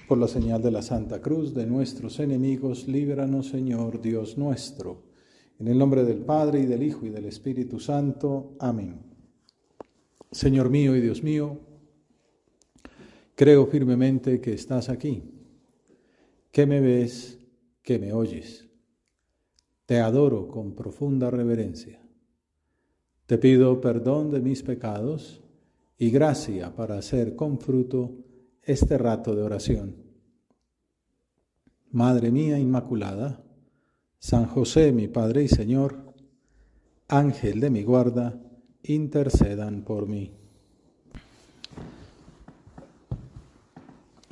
Por la señal de la Santa Cruz de nuestros enemigos, líbranos, Señor Dios nuestro. En el nombre del Padre, y del Hijo, y del Espíritu Santo. Amén. Señor mío y Dios mío, creo firmemente que estás aquí, que me ves, que me oyes. Te adoro con profunda reverencia. Te pido perdón de mis pecados y gracia para hacer con fruto este rato de oración. Madre mía Inmaculada, San José, mi Padre y Señor, Ángel de mi guarda, intercedan por mí.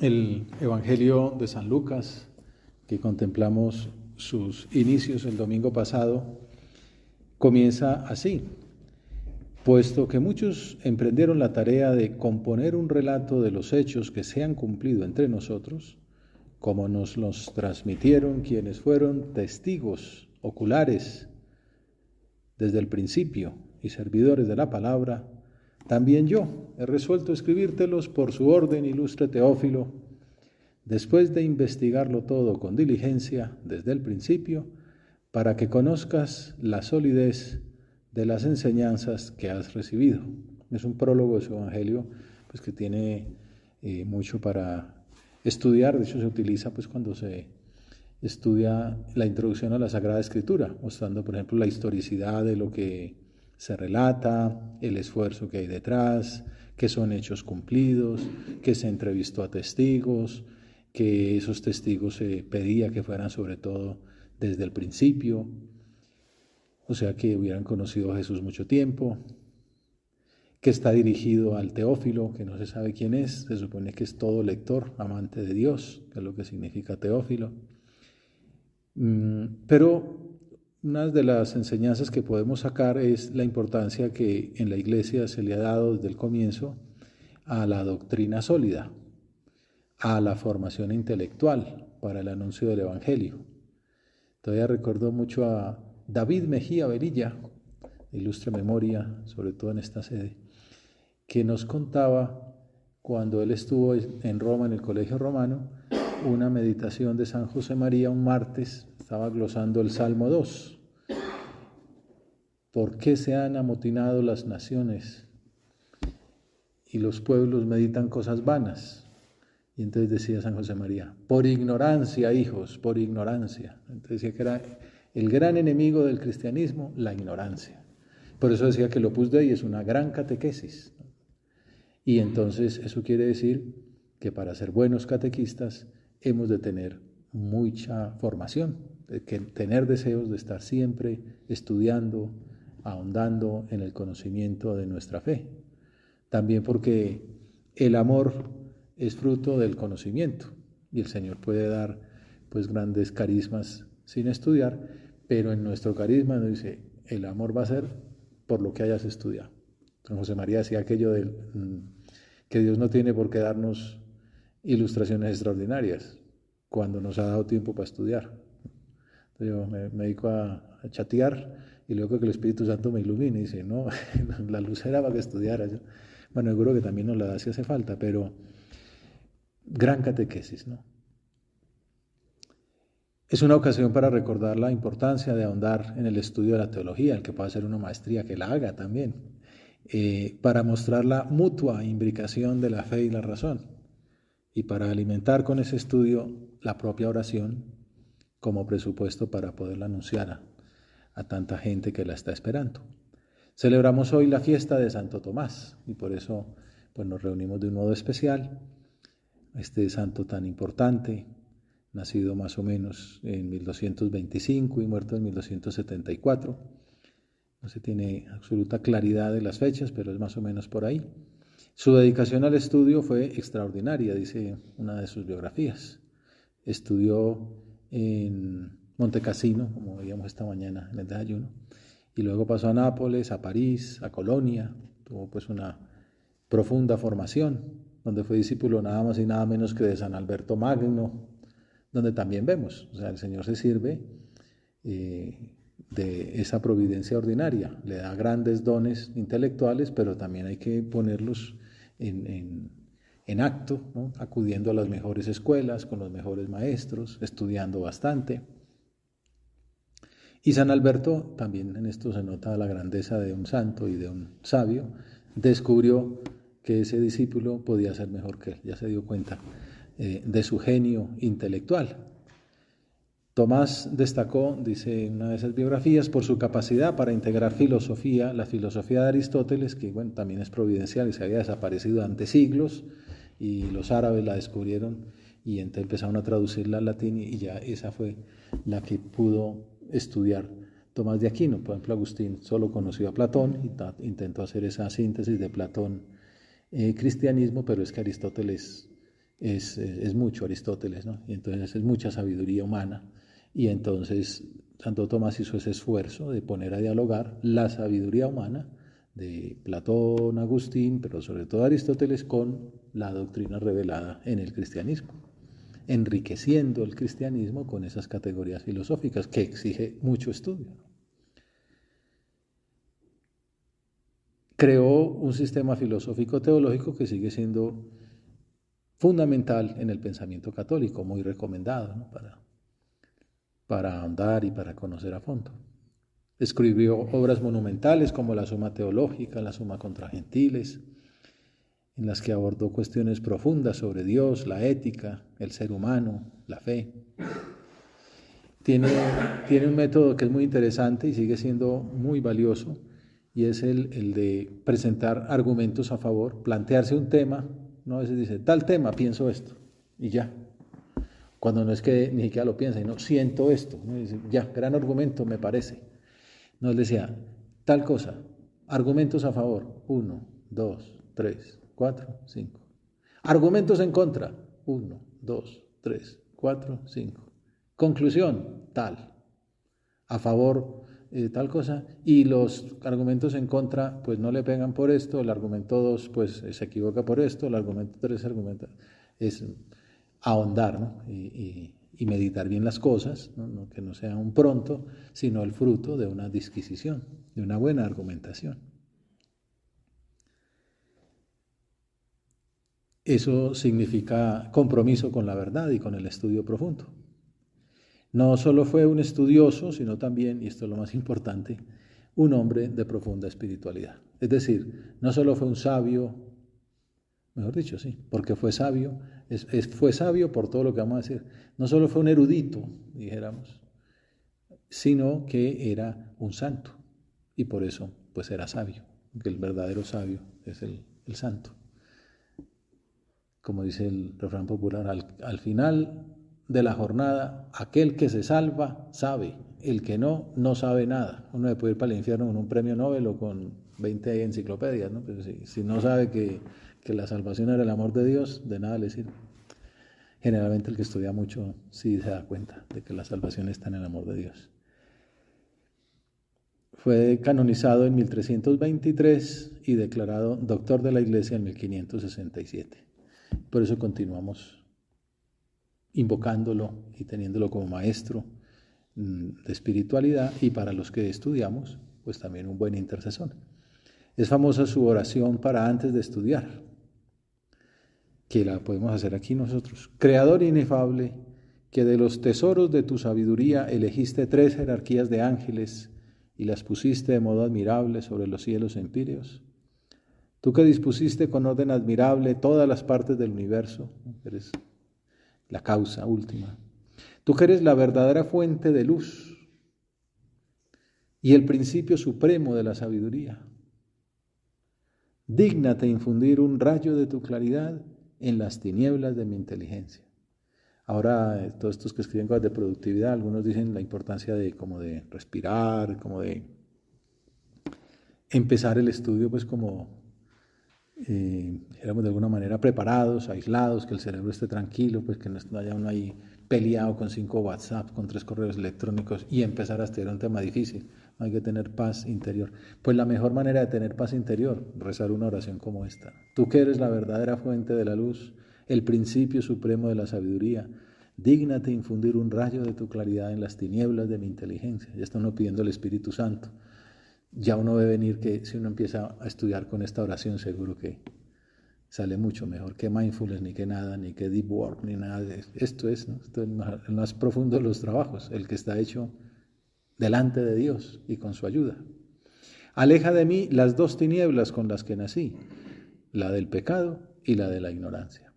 El Evangelio de San Lucas, que contemplamos sus inicios el domingo pasado, comienza así. Puesto que muchos emprendieron la tarea de componer un relato de los hechos que se han cumplido entre nosotros, como nos los transmitieron quienes fueron testigos oculares desde el principio y servidores de la palabra, también yo he resuelto escribírtelos por su orden, ilustre Teófilo, después de investigarlo todo con diligencia desde el principio, para que conozcas la solidez de las enseñanzas que has recibido. Es un prólogo de su Evangelio, pues que tiene mucho para estudiar. De hecho, se utiliza pues cuando se estudia la introducción a la Sagrada Escritura, mostrando, por ejemplo, la historicidad de lo que se relata, el esfuerzo que hay detrás, que son hechos cumplidos, que se entrevistó a testigos, que esos testigos se pedía que fueran sobre todo desde el principio, o sea, que hubieran conocido a Jesús mucho tiempo, que está dirigido al Teófilo, que no se sabe quién es, se supone que es todo lector, amante de Dios, que es lo que significa Teófilo. Pero una de las enseñanzas que podemos sacar es la importancia que en la Iglesia se le ha dado desde el comienzo a la doctrina sólida, a la formación intelectual para el anuncio del Evangelio. Todavía recuerdo mucho a David Mejía Verilla, de ilustre memoria, sobre todo en esta sede, que nos contaba cuando él estuvo en Roma, en el Colegio Romano, una meditación de San José María un martes, estaba glosando el Salmo 2. ¿Por qué se han amotinado las naciones y los pueblos meditan cosas vanas? Y entonces decía San José María, por ignorancia, hijos, por ignorancia. Entonces decía que era el gran enemigo del cristianismo, la ignorancia. Por eso decía que el Opus Dei es una gran catequesis. Y entonces eso quiere decir que para ser buenos catequistas hemos de tener mucha formación, de que tener deseos de estar siempre estudiando, ahondando en el conocimiento de nuestra fe. También porque el amor es fruto del conocimiento y el Señor puede dar pues grandes carismas sin estudiar, pero en nuestro carisma nos dice, el amor va a ser por lo que hayas estudiado. San José María decía aquello de que Dios no tiene por qué darnos ilustraciones extraordinarias cuando nos ha dado tiempo para estudiar. Entonces yo me dedico a chatear y luego que el Espíritu Santo me ilumine y dice, no, la luz era para que estudiara. Bueno, seguro que también nos la da si hace falta, pero gran catequesis, ¿no? Es una ocasión para recordar la importancia de ahondar en el estudio de la teología, el que pueda hacer una maestría, que la haga también, para mostrar la mutua imbricación de la fe y la razón, y para alimentar con ese estudio la propia oración como presupuesto para poderla anunciar a tanta gente que la está esperando. Celebramos hoy la fiesta de Santo Tomás y por eso pues, nos reunimos de un modo especial. Este santo tan importante, nacido más o menos en 1225 y muerto en 1274. No se tiene absoluta claridad de las fechas, pero es más o menos por ahí. Su dedicación al estudio fue extraordinaria, dice una de sus biografías. Estudió en Montecassino, como veíamos esta mañana en el desayuno, y luego pasó a Nápoles, a París, a Colonia. Tuvo pues una profunda formación, donde fue discípulo nada más y nada menos que de San Alberto Magno, donde también vemos, o sea, el Señor se sirve de esa providencia ordinaria, le da grandes dones intelectuales, pero también hay que ponerlos en en acto, ¿no? Acudiendo a las mejores escuelas, con los mejores maestros, estudiando bastante. Y San Alberto, también en esto se nota la grandeza de un santo y de un sabio, descubrió que ese discípulo podía ser mejor que él, ya se dio cuenta de su genio intelectual. Tomás destacó, dice en una de esas biografías, por su capacidad para integrar filosofía, la filosofía de Aristóteles, que bueno, también es providencial y se había desaparecido durante siglos, y los árabes la descubrieron y entonces empezaron a traducirla al latín y ya esa fue la que pudo estudiar Tomás de Aquino. Por ejemplo, Agustín solo conoció a Platón y intentó hacer esa síntesis de Platón cristianismo, pero es que Aristóteles es mucho Aristóteles, ¿no? Y entonces es mucha sabiduría humana. Y entonces Santo Tomás hizo ese esfuerzo de poner a dialogar la sabiduría humana de Platón, Agustín, pero sobre todo Aristóteles, con la doctrina revelada en el cristianismo, enriqueciendo el cristianismo con esas categorías filosóficas que exige mucho estudio. Creó un sistema filosófico teológico que sigue siendo fundamental en el pensamiento católico, muy recomendado, ¿no? para ahondar y para conocer a fondo. Escribió obras monumentales como la Suma Teológica, la Suma contra Gentiles, en las que abordó cuestiones profundas sobre Dios, la ética, el ser humano, la fe. Tiene un método que es muy interesante y sigue siendo muy valioso, y es el de presentar argumentos a favor, plantearse un tema, ¿no? A veces dice, tal tema, pienso esto, y ya. Cuando no es que ni siquiera lo piensa, no siento esto, ¿no? Dice, ya, gran argumento me parece. Nos decía, tal cosa, argumentos a favor, 1, 2, 3, 4, 5. Argumentos en contra, 1, 2, 3, 4, 5. Conclusión, tal. A favor, tal cosa. Y los argumentos en contra, pues no le pegan por esto. El argumento 2, pues se equivoca por esto. El argumento 3 argumenta. Es ahondar, ¿no? y meditar bien las cosas, ¿no? Que no sea un pronto, sino el fruto de una disquisición, de una buena argumentación. Eso significa compromiso con la verdad y con el estudio profundo. No solo fue un estudioso, sino también, y esto es lo más importante, un hombre de profunda espiritualidad. Es decir, no solo fue un sabio, mejor dicho, sí, porque fue sabio, fue sabio por todo lo que vamos a decir. No solo fue un erudito, dijéramos, sino que era un santo, y por eso pues era sabio, porque el verdadero sabio es el santo. Como dice el refrán popular, al final de la jornada, aquel que se salva sabe, el que no, no sabe nada. Uno puede ir para el infierno con un premio Nobel o con 20 enciclopedias, ¿no? Pero si no sabe que la salvación era el amor de Dios, de nada le sirve. Generalmente el que estudia mucho sí se da cuenta de que la salvación está en el amor de Dios. Fue canonizado en 1323 y declarado doctor de la Iglesia en 1567. Por eso continuamos invocándolo y teniéndolo como maestro de espiritualidad, y para los que estudiamos, pues también un buen intercesor. Es famosa su oración para antes de estudiar, que la podemos hacer aquí nosotros. Creador inefable, que de los tesoros de tu sabiduría elegiste 3 jerarquías de ángeles y las pusiste de modo admirable sobre los cielos empíreos. Tú que dispusiste con orden admirable todas las partes del universo, eres la causa última. Tú que eres la verdadera fuente de luz y el principio supremo de la sabiduría. Dígnate infundir un rayo de tu claridad en las tinieblas de mi inteligencia. Ahora, todos estos que escriben cosas de productividad, algunos dicen la importancia de como de respirar, como de empezar el estudio, pues como éramos de alguna manera preparados, aislados, que el cerebro esté tranquilo, pues que no haya uno ahí peleado con 5 WhatsApp, con 3 correos electrónicos y empezar a estudiar un tema difícil. Hay que tener paz interior. Pues la mejor manera de tener paz interior, rezar una oración como esta. Tú que eres la verdadera fuente de la luz, el principio supremo de la sabiduría, dígnate infundir un rayo de tu claridad en las tinieblas de mi inteligencia. Ya está uno pidiendo el Espíritu Santo. Ya uno ve venir que si uno empieza a estudiar con esta oración, seguro que sale mucho mejor que mindfulness, ni que nada, ni que deep work, ni nada de esto. Esto es, ¿no? Esto es el más profundo de los trabajos, el que está hecho delante de Dios y con su ayuda. Aleja de mí las dos tinieblas con las que nací, la del pecado y la de la ignorancia.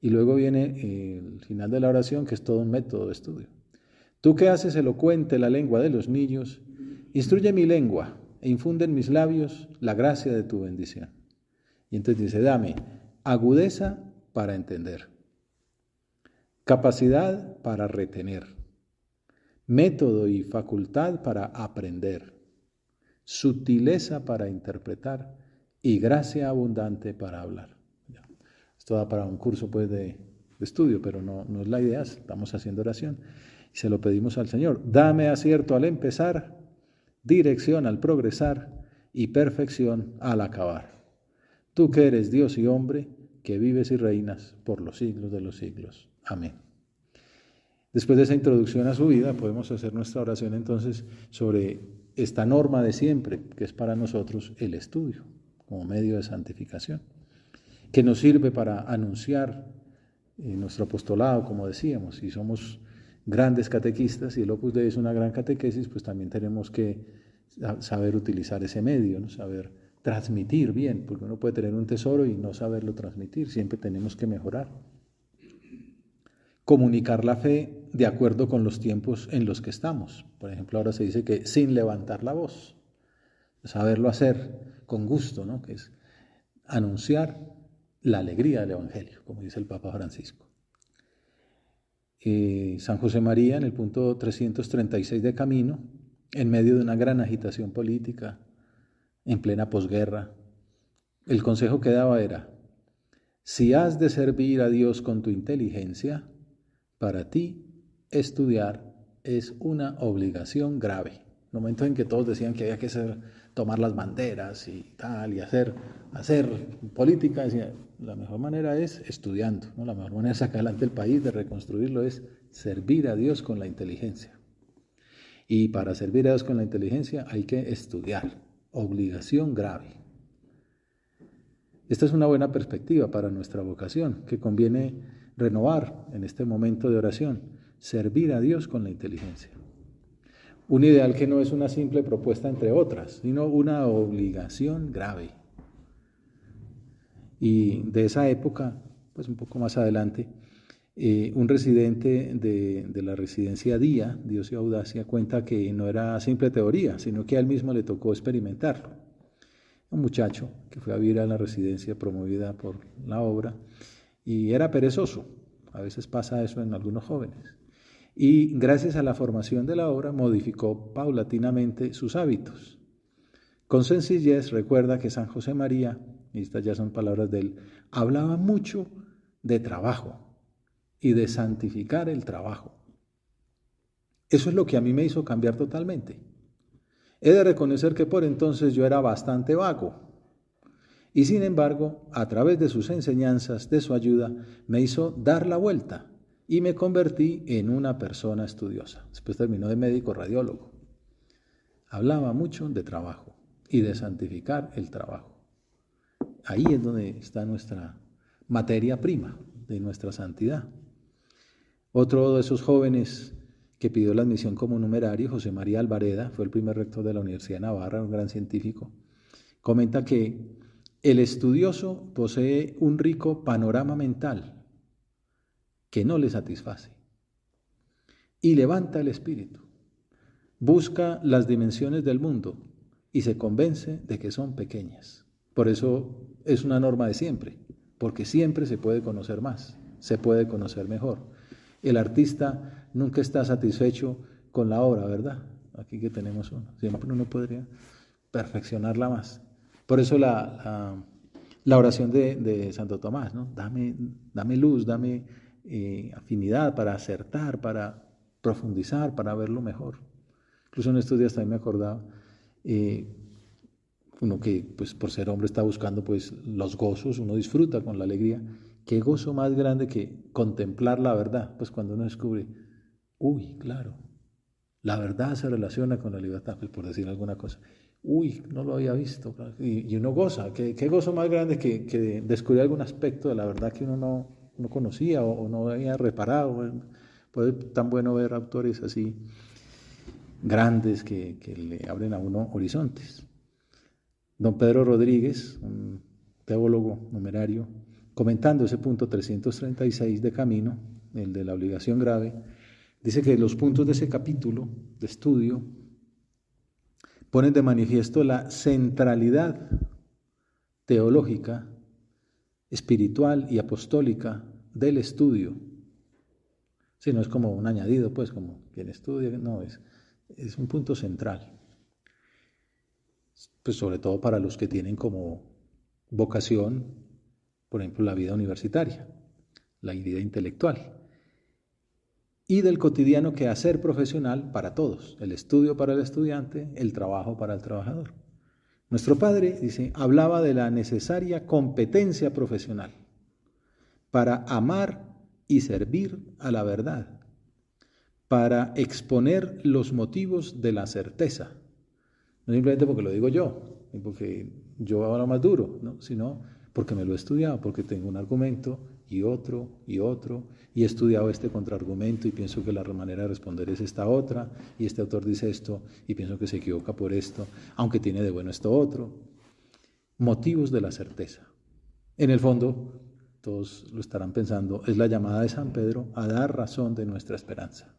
Y luego viene el final de la oración, que es todo un método de estudio. Tú que haces elocuente la lengua de los niños, instruye mi lengua e infunde en mis labios la gracia de tu bendición. Y entonces dice, dame agudeza para entender, capacidad para retener, método y facultad para aprender, sutileza para interpretar y gracia abundante para hablar. Esto da para un curso pues de estudio, pero no es la idea, estamos haciendo oración y se lo pedimos al Señor. Dame acierto al empezar, dirección al progresar y perfección al acabar. Tú que eres Dios y hombre, que vives y reinas por los siglos de los siglos. Amén. Después de esa introducción a su vida, podemos hacer nuestra oración entonces sobre esta norma de siempre, que es para nosotros el estudio, como medio de santificación, que nos sirve para anunciar nuestro apostolado, como decíamos. Si somos grandes catequistas y el Opus Dei es una gran catequesis, pues también tenemos que saber utilizar ese medio, ¿no? Saber transmitir bien, porque uno puede tener un tesoro y no saberlo transmitir, siempre tenemos que mejorar. Comunicar la fe de acuerdo con los tiempos en los que estamos. Por ejemplo, ahora se dice que sin levantar la voz, saberlo hacer con gusto, ¿no? Que es anunciar la alegría del Evangelio, como dice el Papa Francisco. San José María, en el punto 336 de Camino, en medio de una gran agitación política, en plena posguerra, el consejo que daba era, si has de servir a Dios con tu inteligencia, para ti estudiar es una obligación grave. En el momento en que todos decían que había que tomar las banderas y tal, y hacer política, decía, la mejor manera es estudiando, ¿no? La mejor manera de sacar adelante el país, de reconstruirlo, es servir a Dios con la inteligencia. Y para servir a Dios con la inteligencia hay que estudiar, obligación grave. Esta es una buena perspectiva para nuestra vocación, que conviene renovar en este momento de oración, servir a Dios con la inteligencia. Un ideal que no es una simple propuesta entre otras, sino una obligación grave. Y de esa época, pues un poco más adelante, un residente de la residencia Día, Dios y Audacia, cuenta que no era simple teoría, sino que a él mismo le tocó experimentarlo. Un muchacho que fue a vivir a la residencia promovida por la obra y era perezoso. A veces pasa eso en algunos jóvenes. Y gracias a la formación de la obra modificó paulatinamente sus hábitos. Con sencillez recuerda que San José María, y estas ya son palabras de él, hablaba mucho de trabajo y de santificar el trabajo. Eso es lo que a mí me hizo cambiar totalmente. He de reconocer que por entonces yo era bastante vago. Y sin embargo, a través de sus enseñanzas, de su ayuda, me hizo dar la vuelta y me convertí en una persona estudiosa. Después terminó de médico radiólogo. Hablaba mucho de trabajo y de santificar el trabajo. Ahí es donde está nuestra materia prima de nuestra santidad. Otro de esos jóvenes que pidió la admisión como numerario, José María Alvareda, fue el primer rector de la Universidad de Navarra, un gran científico, comenta que el estudioso posee un rico panorama mental que no le satisface y levanta el espíritu, busca las dimensiones del mundo y se convence de que son pequeñas. Por eso es una norma de siempre, porque siempre se puede conocer más, se puede conocer mejor. El artista nunca está satisfecho con la obra, ¿verdad? Aquí que tenemos uno, siempre uno podría perfeccionarla más. Por eso la oración de Santo Tomás, ¿no? Dame luz, dame afinidad para acertar, para profundizar, para verlo mejor. Incluso en estos días también me acordaba, uno que pues por ser hombre está buscando pues los gozos, uno disfruta con la alegría. Qué gozo más grande que contemplar la verdad, pues cuando uno descubre, uy, claro, la verdad se relaciona con la libertad, pues por decir alguna cosa. uy, no lo había visto. Y uno goza. ¿Qué gozo más grande que descubrir algún aspecto de la verdad que uno no conocía o no había reparado? Puede ser tan bueno ver autores así grandes que le abren a uno horizontes. Don Pedro Rodríguez, un teólogo numerario, comentando ese punto 336 de Camino, el de la obligación grave, dice que los puntos de ese capítulo de estudio ponen de manifiesto la centralidad teológica, espiritual y apostólica del estudio. Si no es como un añadido, pues como quien estudia, no, es un punto central. Pues sobre todo para los que tienen como vocación, por ejemplo, la vida universitaria, la vida intelectual. Y del cotidiano quehacer profesional para todos, el estudio para el estudiante, el trabajo para el trabajador. Nuestro padre, dice, hablaba de la necesaria competencia profesional para amar y servir a la verdad, para exponer los motivos de la certeza. No simplemente porque lo digo yo, ni porque yo hablo más duro, ¿no? Sino porque me lo he estudiado, porque tengo un argumento y otro, y he estudiado este contraargumento y pienso que la manera de responder es esta otra, y este autor dice esto y pienso que se equivoca por esto, aunque tiene de bueno esto otro. Motivos de la certeza. En el fondo, todos lo estarán pensando, es la llamada de San Pedro a dar razón de nuestra esperanza.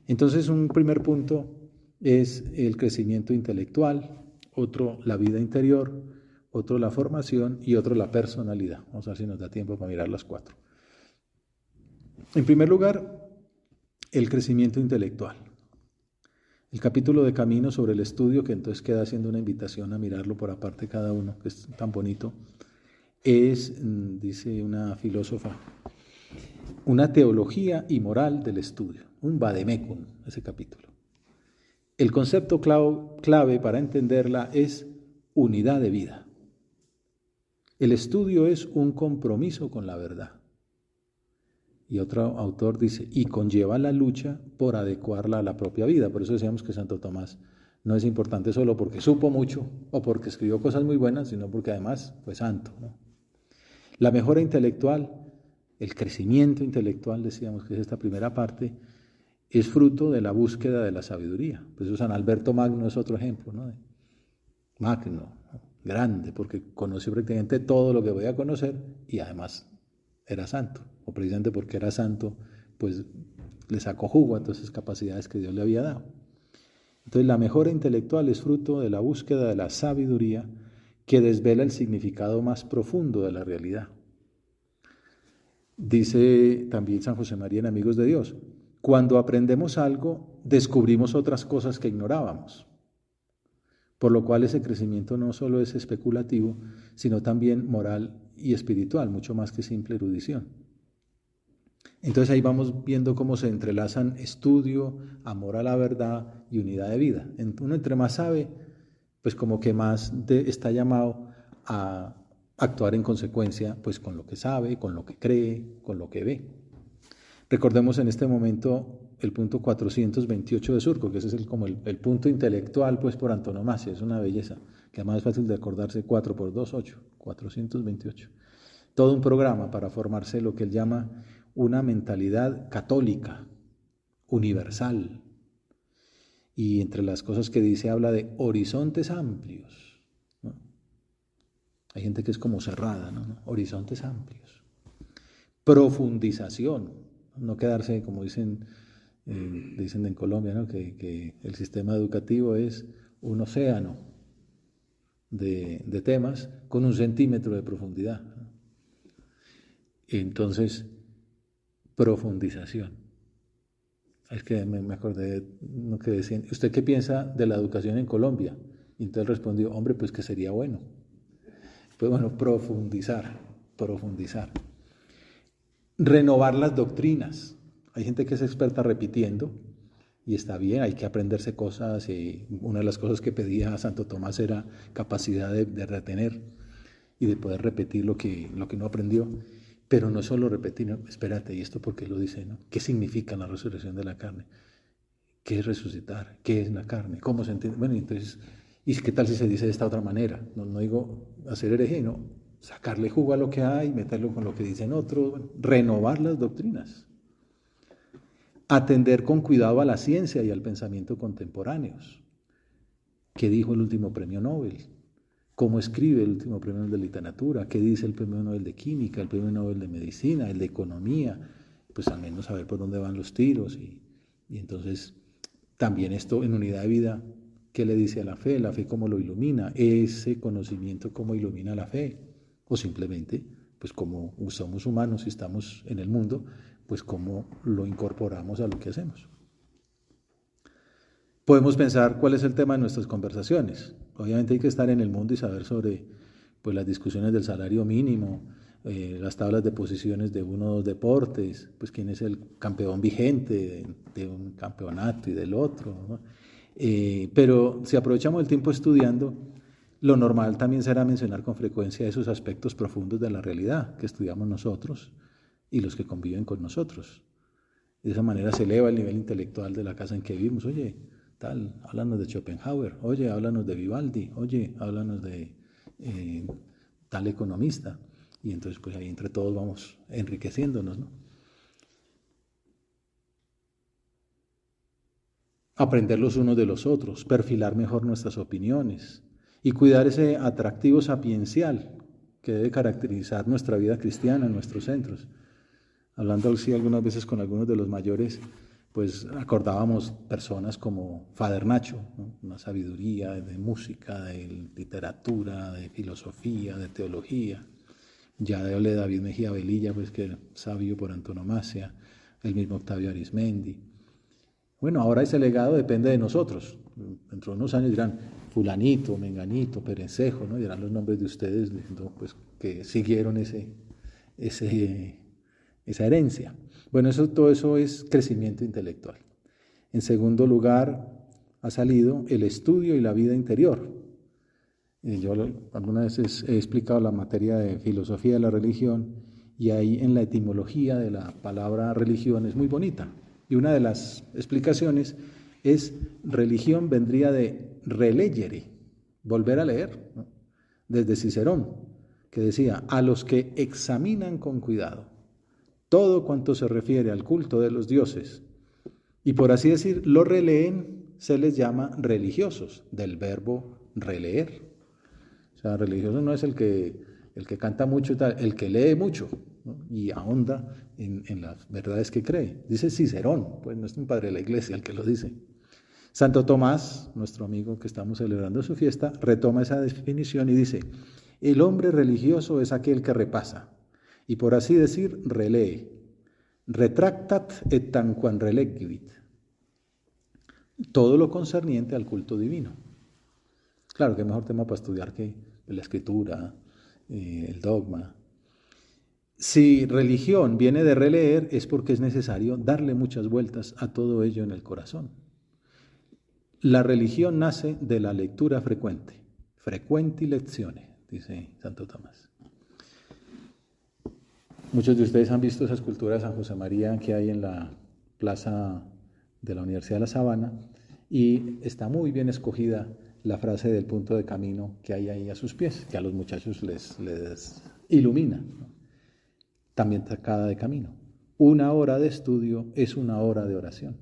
Entonces, un primer punto es el crecimiento intelectual, otro la vida interior, otro la formación y otro la personalidad. Vamos a ver si nos da tiempo para mirar las cuatro. En primer lugar, el crecimiento intelectual. El capítulo de Camino sobre el estudio, que entonces queda haciendo una invitación a mirarlo por aparte cada uno, que es tan bonito, es, dice una filósofa, una teología y moral del estudio, un vademecum, ese capítulo. El concepto clave para entenderla es unidad de vida. El estudio es un compromiso con la verdad. Y otro autor dice, y conlleva la lucha por adecuarla a la propia vida. Por eso decíamos que Santo Tomás no es importante solo porque supo mucho o porque escribió cosas muy buenas, sino porque además fue santo, ¿no? La mejora intelectual, el crecimiento intelectual, decíamos que es esta primera parte, es fruto de la búsqueda de la sabiduría. Por eso San Alberto Magno es otro ejemplo, ¿no? Magno, ¿no? Grande, porque conoció prácticamente todo lo que voy a conocer y además era santo, o precisamente porque era santo, pues le sacó jugo a todas esas capacidades que Dios le había dado. Entonces la mejora intelectual es fruto de la búsqueda de la sabiduría que desvela el significado más profundo de la realidad. Dice también San José María en Amigos de Dios, cuando aprendemos algo, descubrimos otras cosas que ignorábamos. Por lo cual ese crecimiento no solo es especulativo, sino también moral y espiritual, mucho más que simple erudición. Entonces ahí vamos viendo cómo se entrelazan estudio, amor a la verdad y unidad de vida. Uno entre más sabe, pues como que más está llamado a actuar en consecuencia, pues con lo que sabe, con lo que cree, con lo que ve. Recordemos en este momento el punto 428 de Surco, que ese es como el punto intelectual, pues por antonomasia, es una belleza, que además es fácil de acordarse, 4 por 2, 8, 428. Todo un programa para formarse lo que él llama una mentalidad católica, universal. Y entre las cosas que dice habla de horizontes amplios, ¿no? Hay gente que es como cerrada, ¿no? Horizontes amplios. Profundización, no quedarse, como dicen en Colombia, ¿no? que el sistema educativo es un océano de temas con 1 centímetro de profundidad. Entonces, profundización. Es que me acordé de lo que decían, ¿usted qué piensa de la educación en Colombia? Y entonces respondió, hombre, pues que sería bueno. Pues bueno, profundizar. Renovar las doctrinas. Hay gente que es experta repitiendo y está bien, hay que aprenderse cosas y una de las cosas que pedía a Santo Tomás era capacidad de retener y de poder repetir lo que no aprendió. Pero no solo repetir, no, espérate, ¿y esto por qué lo dice? ¿No? ¿Qué significa la resurrección de la carne? ¿Qué es resucitar? ¿Qué es la carne? ¿Cómo se entiende? Bueno, entonces, ¿y qué tal si se dice de esta otra manera? No digo hacer herejía, no, sacarle jugo a lo que hay, meterlo con lo que dicen otros, bueno, renovar las doctrinas. Atender con cuidado a la ciencia y al pensamiento contemporáneos. ¿Qué dijo el último premio Nobel? ¿Cómo escribe el último premio Nobel de literatura? ¿Qué dice el premio Nobel de química, el premio Nobel de medicina, el de economía? Pues al menos saber por dónde van los tiros. Y entonces también esto en unidad de vida, ¿qué le dice a la fe cómo lo ilumina? Ese conocimiento cómo ilumina la fe. O simplemente, pues como somos humanos y estamos en el mundo, pues cómo lo incorporamos a lo que hacemos. Podemos pensar cuál es el tema de nuestras conversaciones. Obviamente hay que estar en el mundo y saber sobre pues, las discusiones del salario mínimo, las tablas de posiciones de uno o dos deportes, pues quién es el campeón vigente de un campeonato y del otro, ¿no? Pero si aprovechamos el tiempo estudiando, lo normal también será mencionar con frecuencia esos aspectos profundos de la realidad que estudiamos nosotros y los que conviven con nosotros. De esa manera se eleva el nivel intelectual de la casa en que vivimos. Oye, tal, háblanos de Schopenhauer, oye, háblanos de Vivaldi, oye, háblanos de tal economista. Y entonces pues ahí entre todos vamos enriqueciéndonos, ¿no? Aprender los unos de los otros, perfilar mejor nuestras opiniones y cuidar ese atractivo sapiencial que debe caracterizar nuestra vida cristiana en nuestros centros. Hablando así algunas veces con algunos de los mayores, pues acordábamos personas como Father Nacho, ¿no? Una sabiduría de música, de literatura, de filosofía, de teología. Ya de David Mejía Velilla, pues que era sabio por antonomasia, el mismo Octavio Arismendi. Bueno, ahora ese legado depende de nosotros. Dentro de unos años dirán fulanito, menganito, perencejo, ¿no? Dirán los nombres de ustedes, pues, que siguieron esa herencia. Bueno, todo eso es crecimiento intelectual. En segundo lugar, ha salido el estudio y la vida interior. Yo algunas veces he explicado la materia de filosofía de la religión y ahí en la etimología de la palabra religión es muy bonita. Y una de las explicaciones es religión vendría de relegere, volver a leer, ¿no? Desde Cicerón, que decía, a los que examinan con cuidado todo cuanto se refiere al culto de los dioses y por así decir, lo releen, se les llama religiosos, del verbo releer. O sea, religioso no es el que canta mucho y tal, el que lee mucho, ¿no? Y ahonda en las verdades que cree. Dice Cicerón, pues no es un padre de la iglesia el que lo dice. Santo Tomás, nuestro amigo que estamos celebrando su fiesta, retoma esa definición y dice, el hombre religioso es aquel que repasa, y por así decir, relee. Retractat et tanquam relegvit. Todo lo concerniente al culto divino. Claro, qué mejor tema para estudiar que la escritura, el dogma. Si religión viene de releer, es porque es necesario darle muchas vueltas a todo ello en el corazón. La religión nace de la lectura frecuente. Frequenti lezione, dice Santo Tomás. Muchos de ustedes han visto esa escultura de San José María que hay en la plaza de la Universidad de La Sabana y está muy bien escogida la frase del punto de camino que hay ahí a sus pies, que a los muchachos les ilumina, ¿no? También sacada de camino. Una hora de estudio es una hora de oración.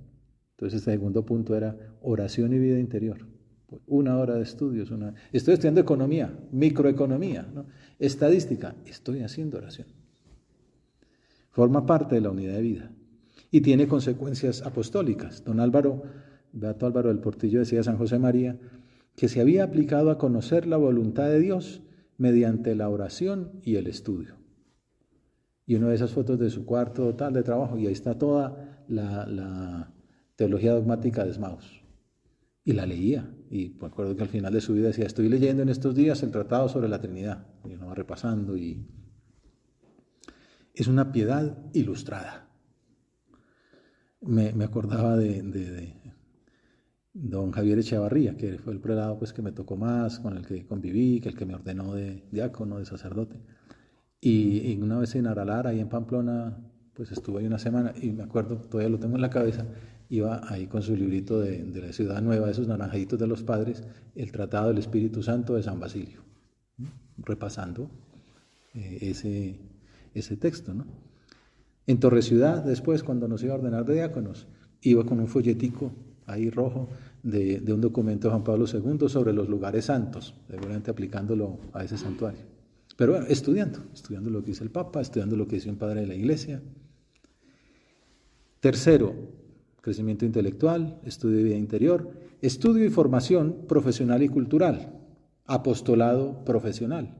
Entonces el segundo punto era oración y vida interior. Una hora de estudio es una... Estoy estudiando economía, microeconomía, ¿no? Estadística, estoy haciendo oración. Forma parte de la unidad de vida y tiene consecuencias apostólicas. Don Álvaro, Beato Álvaro del Portillo decía a San José María que se había aplicado a conocer la voluntad de Dios mediante la oración y el estudio. Y una de esas fotos de su cuarto tal de trabajo y ahí está toda la teología dogmática de Smaus. Y la leía, y me acuerdo que al final de su vida decía, estoy leyendo en estos días el Tratado sobre la Trinidad. Y uno va repasando y... Es una piedad ilustrada. Me acordaba de don Javier Echevarría, que fue el prelado pues, que me tocó más, con el que conviví, que el que me ordenó de diácono, de sacerdote. Y una vez en Aralar, ahí en Pamplona, pues estuve ahí una semana y me acuerdo, todavía lo tengo en la cabeza, iba ahí con su librito de la Ciudad Nueva, esos naranjaditos de los padres, el Tratado del Espíritu Santo de San Basilio, repasando ese texto, ¿no? En Torre Ciudad, después, cuando nos iba a ordenar de diáconos, iba con un folletico ahí rojo de un documento de Juan Pablo II sobre los lugares santos, seguramente aplicándolo a ese santuario. Pero bueno, estudiando lo que dice el Papa, estudiando lo que dice un padre de la Iglesia. Tercero, crecimiento intelectual, estudio de vida interior, estudio y formación profesional y cultural, apostolado profesional.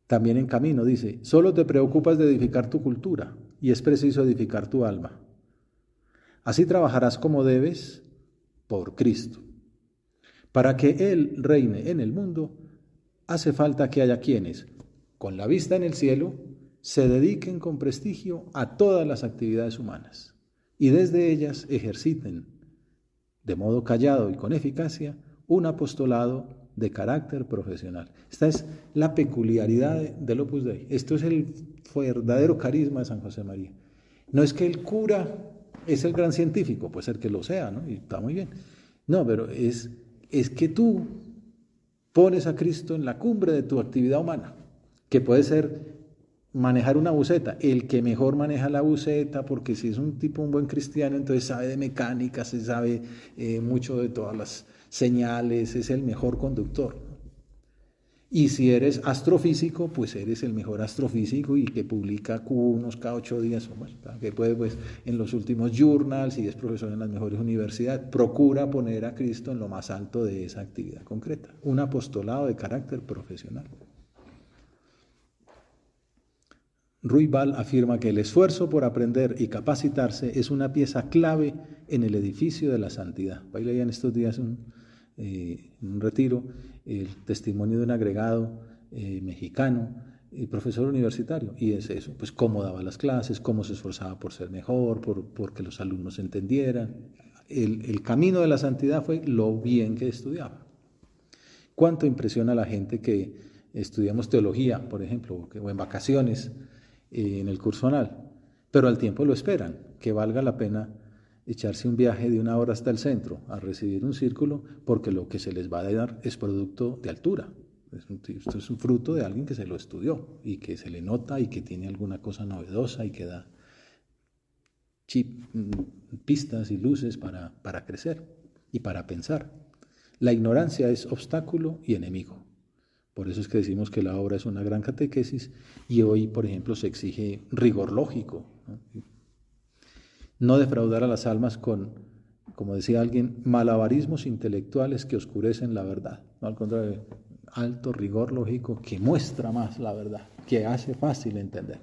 También en camino dice, solo te preocupas de edificar tu cultura y es preciso edificar tu alma. Así trabajarás como debes por Cristo. Para que Él reine en el mundo, hace falta que haya quienes, con la vista en el cielo, se dediquen con prestigio a todas las actividades humanas y desde ellas ejerciten, de modo callado y con eficacia, un apostolado de carácter profesional. Esta es la peculiaridad del Opus Dei. Esto es el verdadero carisma de San José María. No es que el cura es el gran científico, puede ser que lo sea, ¿no? Y está muy bien. No, pero es que tú pones a Cristo en la cumbre de tu actividad humana, que puede ser manejar una buceta. El que mejor maneja la buceta, porque si es un tipo, un buen cristiano, entonces sabe de mecánica, se sabe mucho de todas las señales, es el mejor conductor. Y si eres astrofísico, pues eres el mejor astrofísico y que publica Q1 cada 8 días, bueno, que puede pues en los últimos journals y es profesor en las mejores universidades, procura poner a Cristo en lo más alto de esa actividad concreta, un apostolado de carácter profesional. Ruibal afirma que el esfuerzo por aprender y capacitarse es una pieza clave en el edificio de la santidad. Ahí leía en estos días en un retiro el testimonio de un agregado mexicano, profesor universitario, y es eso, pues cómo daba las clases, cómo se esforzaba por ser mejor, por que los alumnos entendieran. El camino de la santidad fue lo bien que estudiaba. ¿Cuánto impresiona a la gente que estudiamos teología, por ejemplo, o en vacaciones, en el curso anual, pero al tiempo lo esperan, que valga la pena echarse un viaje de 1 hora hasta el centro a recibir un círculo, porque lo que se les va a dar es producto de altura. Esto es un fruto de alguien que se lo estudió y que se le nota y que tiene alguna cosa novedosa y que da pistas y luces para crecer y para pensar. La ignorancia es obstáculo y enemigo. Por eso es que decimos que la obra es una gran catequesis y hoy, por ejemplo, se exige rigor lógico. No defraudar a las almas con, como decía alguien, malabarismos intelectuales que oscurecen la verdad. No, al contrario, alto rigor lógico que muestra más la verdad, que hace fácil entender.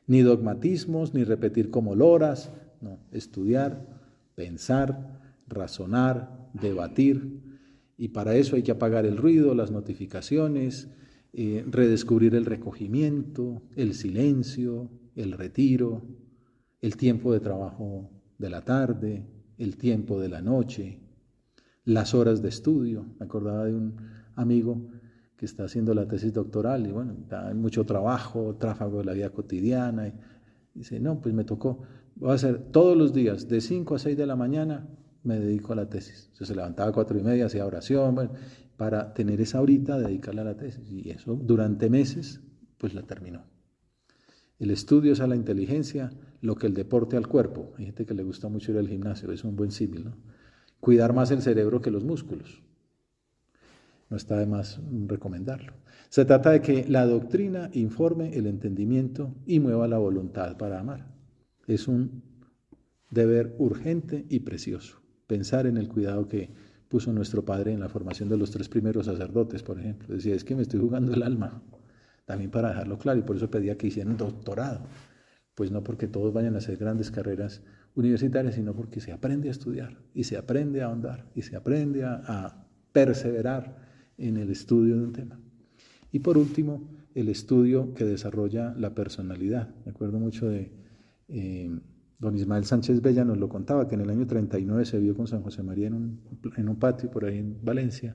Ni dogmatismos, ni repetir como loras, no, estudiar, pensar, razonar, debatir. Y para eso hay que apagar el ruido, las notificaciones, redescubrir el recogimiento, el silencio, el retiro, el tiempo de trabajo de la tarde, el tiempo de la noche, las horas de estudio. Me acordaba de un amigo que está haciendo la tesis doctoral y bueno, hay mucho trabajo, tráfago de la vida cotidiana. Y dice, no, pues me tocó, voy a hacer todos los días, de 5 a 6 de la mañana, me dedico a la tesis. Entonces se levantaba a 4:30, hacía oración, bueno, para tener esa horita, dedicarla a la tesis. Y eso durante meses, pues la terminó. El estudio es a la inteligencia, lo que el deporte al cuerpo. Hay gente que le gusta mucho ir al gimnasio, es un buen símil, ¿no? Cuidar más el cerebro que los músculos. No está de más recomendarlo. Se trata de que la doctrina informe el entendimiento y mueva la voluntad para amar. Es un deber urgente y precioso. Pensar en el cuidado que puso nuestro Padre en la formación de los 3 primeros sacerdotes, por ejemplo. Decía, es que me estoy jugando el alma. También para dejarlo claro, y por eso pedía que hicieran doctorado. Pues no porque todos vayan a hacer grandes carreras universitarias, sino porque se aprende a estudiar, y se aprende a ahondar, y se aprende a perseverar en el estudio de un tema. Y por último, el estudio que desarrolla la personalidad. Me acuerdo mucho de don Ismael Sánchez Bella, nos lo contaba, que en el año 39 se vio con San José María en un patio por ahí en Valencia,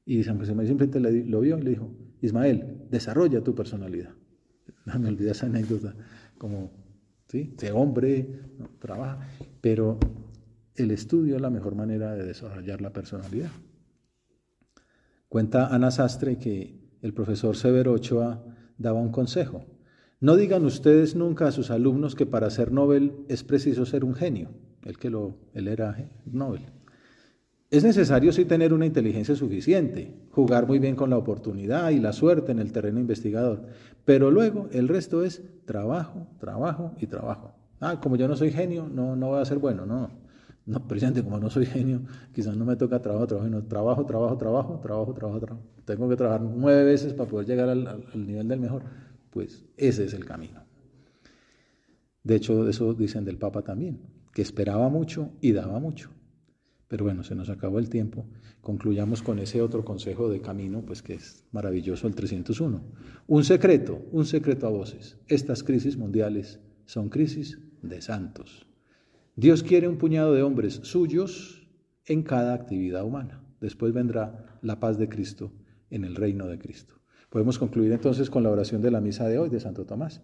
y San José María simplemente lo vio y le dijo, Ismael, desarrolla tu personalidad. No me olvidé esa anécdota, como ¿sí? Sé hombre, ¿no? Trabaja, pero el estudio es la mejor manera de desarrollar la personalidad. Cuenta Ana Sastre que el profesor Severo Ochoa daba un consejo. No digan ustedes nunca a sus alumnos que para ser Nobel es preciso ser un genio. Él era Nobel. Es necesario sí tener una inteligencia suficiente, jugar muy bien con la oportunidad y la suerte en el terreno investigador, pero luego el resto es trabajo, trabajo y trabajo. Como yo no soy genio, no voy a ser bueno, no, precisamente como no soy genio, quizás no me toca trabajo, no, trabajo. Tengo que trabajar 9 veces para poder llegar al nivel del mejor. Pues ese es el camino. De hecho, eso dicen del Papa también, que esperaba mucho y daba mucho. Pero bueno, se nos acabó el tiempo. Concluyamos con ese otro consejo de camino, pues que es maravilloso, el 301. Un secreto a voces. Estas crisis mundiales son crisis de santos. Dios quiere un puñado de hombres suyos en cada actividad humana. Después vendrá la paz de Cristo en el reino de Cristo. Podemos concluir entonces con la oración de la misa de hoy de Santo Tomás.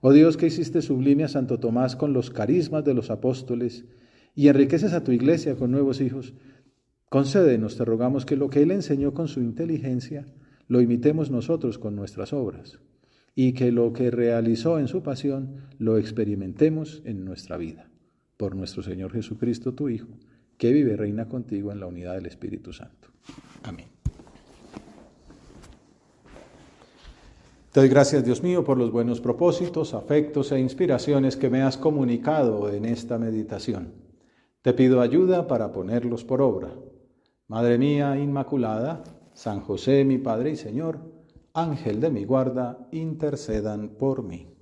Oh Dios, que hiciste sublime a Santo Tomás con los carismas de los apóstoles y enriqueces a tu iglesia con nuevos hijos, concédenos, te rogamos, que lo que él enseñó con su inteligencia lo imitemos nosotros con nuestras obras y que lo que realizó en su pasión lo experimentemos en nuestra vida. Por nuestro Señor Jesucristo, tu Hijo, que vive y reina contigo en la unidad del Espíritu Santo. Amén. Te doy gracias, Dios mío, por los buenos propósitos, afectos e inspiraciones que me has comunicado en esta meditación. Te pido ayuda para ponerlos por obra. Madre mía Inmaculada, San José, mi Padre y Señor, Ángel de mi guarda, intercedan por mí.